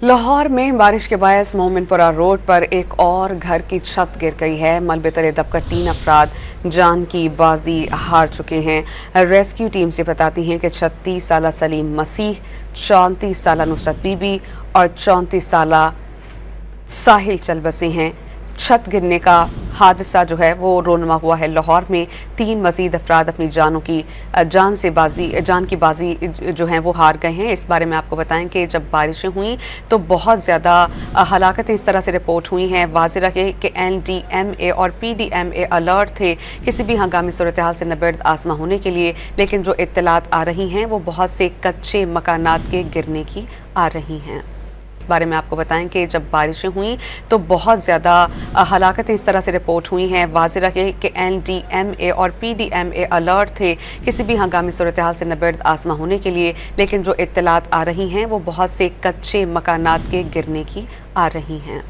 लाहौर में बारिश के बायस मोमिनपुरा रोड पर एक और घर की छत गिर गई है। मलबे तले दबकर 3 अफराद जान की बाजी हार चुके हैं। रेस्क्यू टीम से बताती हैं कि 36 साला सलीम मसीह, 34 साला नुसरत बीबी और 34 साला साहिल चल बसे हैं। छत गिरने का हादसा जो है वो रोनमा हुआ है लाहौर में। 3 मजीद अफराद अपनी जान की बाजी जो है वो हार गए हैं। इस बारे में आपको बताएं कि जब बारिशें हुई तो बहुत ज़्यादा हलाकतें इस तरह से रिपोर्ट हुई हैं। वाज़ेह रहे कि NDMA और PDMA अलर्ट थे किसी भी हंगामी सूरत हाल से नबर्द आसमा होने के लिए, लेकिन जो इत्तलात आ रही हैं वो बहुत से कच्चे मकानात के गिरने की आ रही हैं। बारे में आपको बताएं कि जब बारिशें हुई तो बहुत ज़्यादा हलाकतें इस तरह से रिपोर्ट हुई हैं। वाज़ेह रहे कि NDMA और PDMA अलर्ट थे किसी भी हंगामी सूरत हाल से नबर्द आसमा होने के लिए, लेकिन जो इत्तलात आ रही हैं वो बहुत से कच्चे मकानात के गिरने की आ रही हैं।